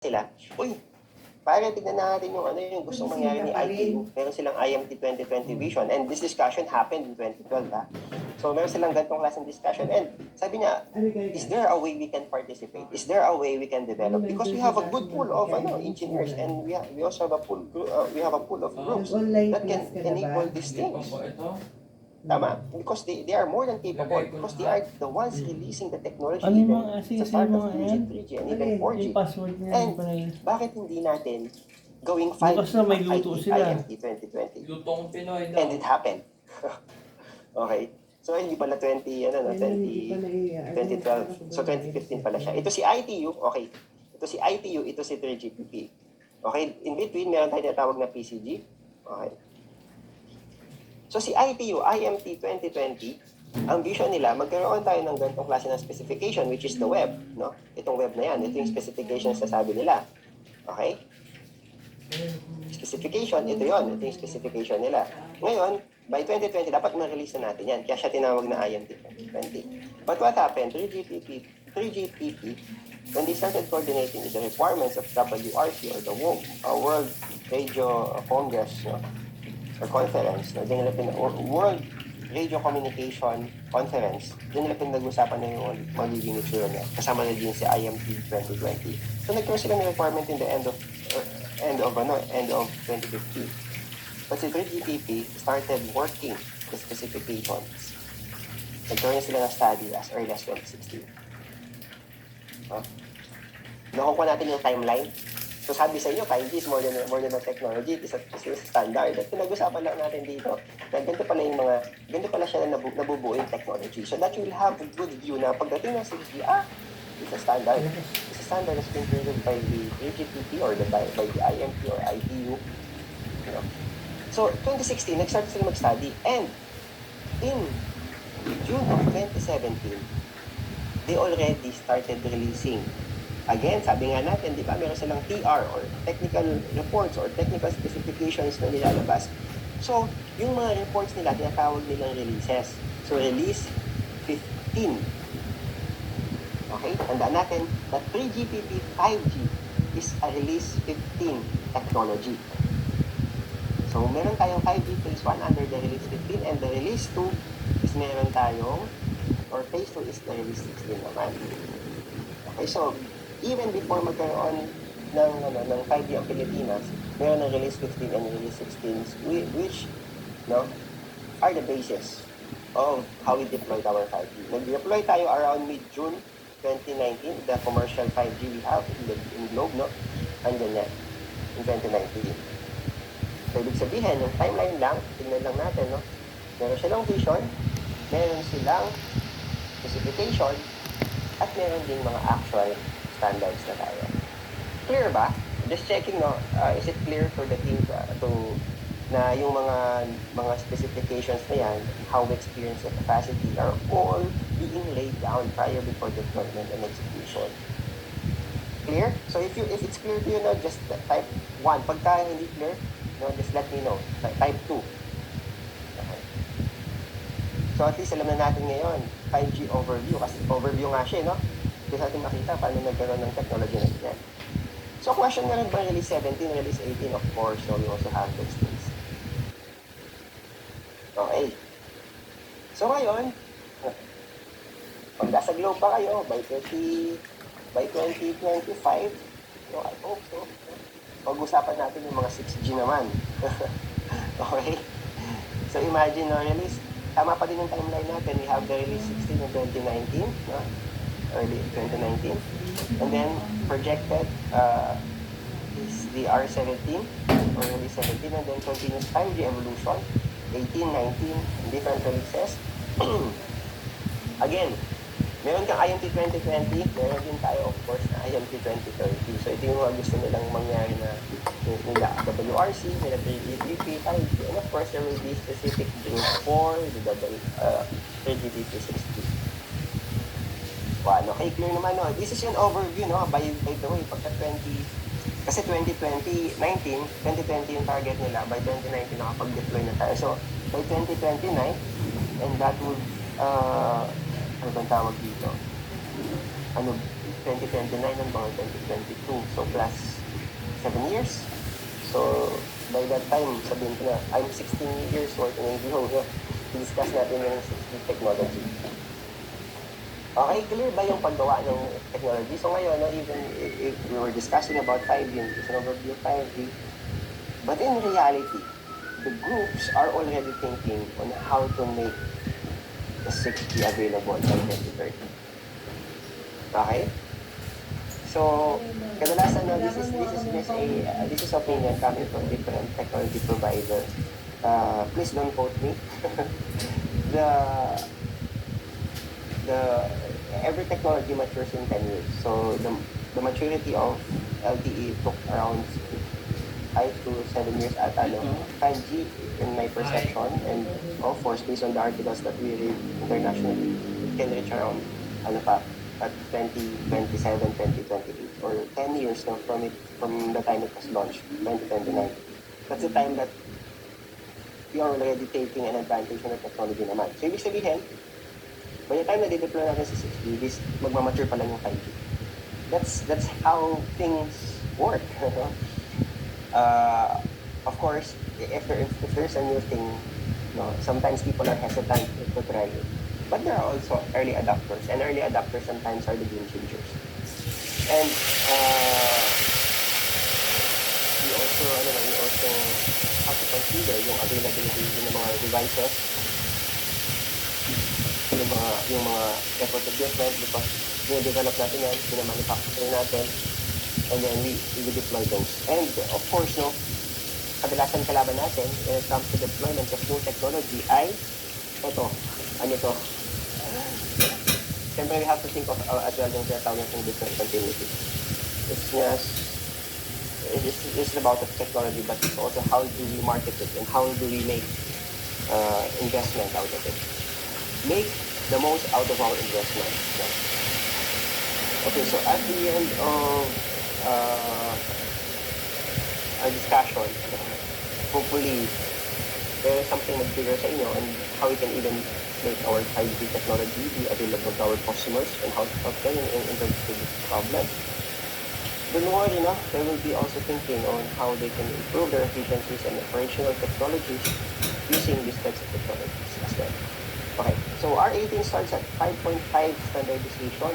sila, uy, parang tignan natin yung yung gustong mangyari ni ITU. Meron silang IMT 2020 vision and this discussion happened in 2012, ha? So meron silang ganitong klaseng discussion and sabi niya, is there a way we can participate? Is there a way we can develop? Because we have a good pool of engineers and we also have a pool of groups that can enable these things. Tama. Because they are more than capable. Because they are the ones releasing the technology even sa start of 2G, 3G, and even 4G. And bakit hindi natin gawing 5G bukas na may luto sila. IMT 2020? Lutong Pinoy daw. And it happened. Okay. So hindi pala 2012. So 2015 pala siya. Ito si ITU, okay. Ito si ITU, ito si 3GPP. Okay, in between meron tayong tinatawag na PCG. Okay. So si ITU, IMT 2020, ang vision nila, magkaroon tayo ng ganitong klase ng specification, which is the web, no? Itong web na yan, ito yung specifications na sabi nila. Okay? Specification, ito yon, ito yung specification nila. Ngayon, by 2020, dapat ma-release na natin yan. Kaya siya tinawag na IMT 2020. But what happened? 3GPP, when they started coordinating with the requirements of WRC or the World Radio Congress, no? Or conference, no? Diyan nila World Radio Communication Conference, diyan nila pinag-usapan na yung magiging itsura niya. Kasama na din si IMT 2020. So nagkaroon sila ng requirement in the end of 2015. But si 3GPP started working the specifications. Nagkaroon sila ng study as early as 2016. Nakukuha natin yung timeline. So sabi sa inyo, 5G is more than a technology, it is a standard. At pinag-usapan lang natin dito na ganito pala siya na nabubuo yung technology. So that you will have a good view na pagdating ng 6G, it's a standard. It's a standard that's been created by the 3GPP or by the IMT or ITU. You know? So 2016, nag-start sila mag-study. And in June of 2017, they already started releasing. Again, sabi nga natin, di ba, meron silang TR or technical reports or technical specifications na nilalabas. So, yung mga reports nila, tinatawag nilang releases. So, release 15. Okay? Tandaan natin that 3GPP 5G is a release 15 technology. So, meron tayong 5G phase 1 under the release 15 and the release 2 is meron tayong, or phase 2 is the release 16 naman. Okay, so, even before magkaroon ng 5G ang Pilipinas, meron ng release 15 and release 16 which are the basis of how we deployed our 5G. Nag-deploy tayo around mid-June 2019, the commercial 5G we have in Globe, no? Andyan yan, in 2019. So, ibig sabihin, yung timeline lang, tignan lang natin, no? Meron silang vision, meron silang specification, at meron ding mga actual standards na tayo. Clear ba? Just checking, no? Is it clear for the team na yung mga specifications na yan, how we experience the capacity are all being laid down prior before deployment and execution. Clear? So if it's clear to you, no, just type 1. Pagka hindi clear, no, just let me know. Type 2. Okay. So at least alam na natin ngayon, 5G overview, kasi overview nga siya, no? Kasi natin makita paano nagkaroon ng technology na yan. So question nga rin ba release 17, release 18, of course, so we also have those things. Okay. So ngayon, pag nasa globe pa kayo, by 2025, no, I hope so. Pag-usapan natin yung mga 6G naman. Okay? So imagine, no, release, tama pa din yung timeline natin. We have the release 16 in 2019, no? Early 2019. And then projected is the R17 or release 17, and then continuous 5G evolution, 18, 19, different releases. Again, meron kang IMT 2020, meron din tayo of course na IMT 2030. So ito yung mga gusto nilang mangyari na nila WRC, nila 3GPP, 5G, and of course there will be specific things for the 3GPP 60. Okay, clear naman, no? This is an overview, no? By the way, pagka 2020 yung target nila, by 2019 nakapag-deploy na tayo. So, by 2029, and that would, ano bang tawag dito? 2029 and mga 2022. So, plus 7 years. So, by that time, sabihin ko na, I'm 16 years working in Globe. No? I-discuss natin yung 6G technology. Okay, clear ba yung paggawa ng technology? So ngayon, no, even if we were discussing about 5G, it's an overview of 5G, but in reality, the groups are already thinking on how to make the 6G available by 2030. Okay? So, kadalasan, no, this is opinion coming from different technology provider. Please don't quote me. the every technology matures in 10 years. So the maturity of LTE took around 5 to 7 years at 5G in my perception, and of course based on the articles that we read internationally, it can reach around at 2027, 2028, or 10 years no, from the time it was launched, 2029. That's the time that we are already taking an advantage of the technology naman. So ibig sabihin, by the time na di-deploy natin sa 6G, magmamature pa lang yung 5G. That's how things work. Of course, if there's a new thing, no, sometimes people are hesitant to try it. But there are also early adopters, and early adopters sometimes are the game changers. And we also have to consider yung availability ng mga devices, yung mga effort equipment, because develop natin yan, pinamanufacture natin, and then we deploy those. And of course, no, kadalasan kalaban natin when it comes to deployment of new technology ay ano to? Siyempre, we have to think of as well yung tinatawag natin business continuity. It's about the technology, but it's also how do we market it and how do we make investment out of it. Make the most out of our investment. Okay, so at the end of our discussion, hopefully there is something bigger sa inyo and how we can even make our 5G technology be available to our customers and how to help them in terms of this problem. Don't worry, no? They will be also thinking on how they can improve their efficiencies and operational technologies using these types of technologies as well. Okay, so R18 starts at 5.5 standardization.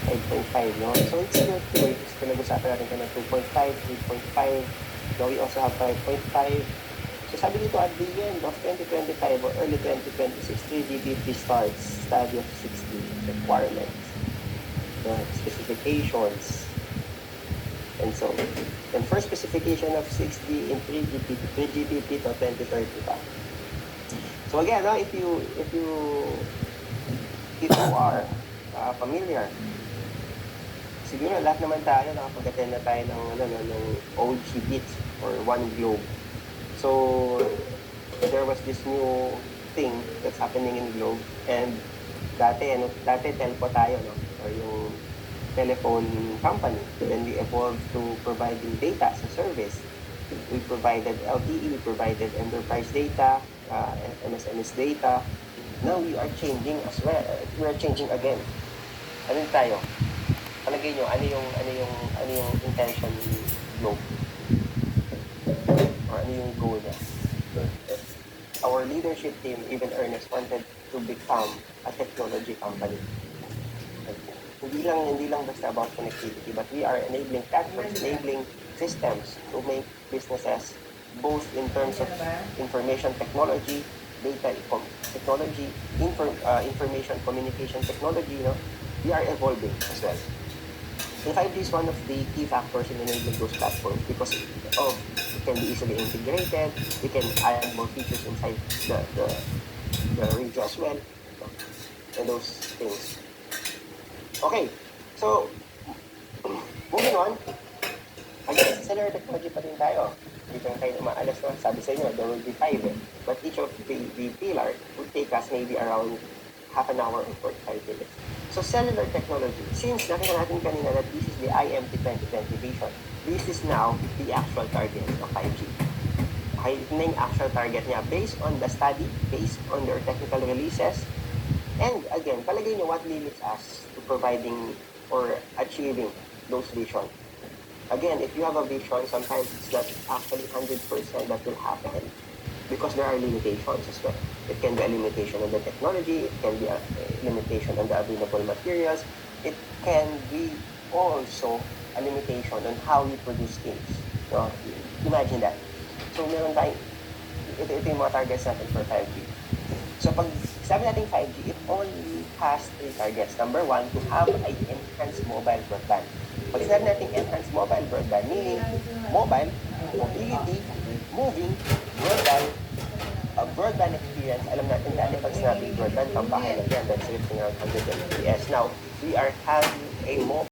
5.5, no? So it's still clear. Pinag-usapan natin ka ng 2.5, 3.5. Now we also have 5.5. So sabi dito at the end of 2025 or early 2026, 3GPP starts study of 6G requirements, the specifications, and so and first specification of 6G in 3GPP to 2030 pa. So again, if you are familiar, siguro lahat naman tayo nakapag-attend na tayo ng OG Beats or One Globe. So there was this new thing that's happening in Globe, and dati telco tayo, no? Or yung telephone company. Then we evolved to providing data as a service. We provided LTE, we provided enterprise data, MSMS data. Now we are changing as well. We are changing again. Ano tayo? Palagay nyo, ano yung intention ni Globe? Or ano yung goal niya? Our leadership team, even Ernest, wanted to become a technology company. Hindi lang basta about connectivity, but we are enabling platforms, enabling systems to make businesses both in terms of information technology, data technology, information communication technology, we are evolving as well. And 5G is one of the key factors in enabling those platforms because it can be easily integrated, we can add more features inside the radio as well, and those things. Okay, so moving on, again, cellular technology pa rin tayo. Hindi pa tayo umaalas, no? Sabi sa inyo, there will be 5 but each of the pillar will take us maybe around half an hour or 45 minutes. So cellular technology, since nakita natin kanina that this is the IMT 2020 vision, this is now the actual target of 5G. Okay, ito na yung actual target niya based on the study, based on their technical releases, and again, palagay niyo what limits us to providing or achieving those visions. Again, if you have a vision, sometimes it's not actually 100% that will happen because there are limitations as well. It can be a limitation on the technology, it can be a limitation on the available materials, it can be also a limitation on how you produce things. No? Imagine that. So meron tayong, ito yung mga targets natin for 5G. So pag sabi natin 5G, it only has 3 targets. Number 1, to have an enhanced mobile broadband. Pag sinabi natin enhanced mobile broadband, meaning mobile, mobility, moving, broadband experience. Alam natin dati pag sinabi broadband, pambahay lang yan, that's everything around 100 Mbps. Now, we are having a mobile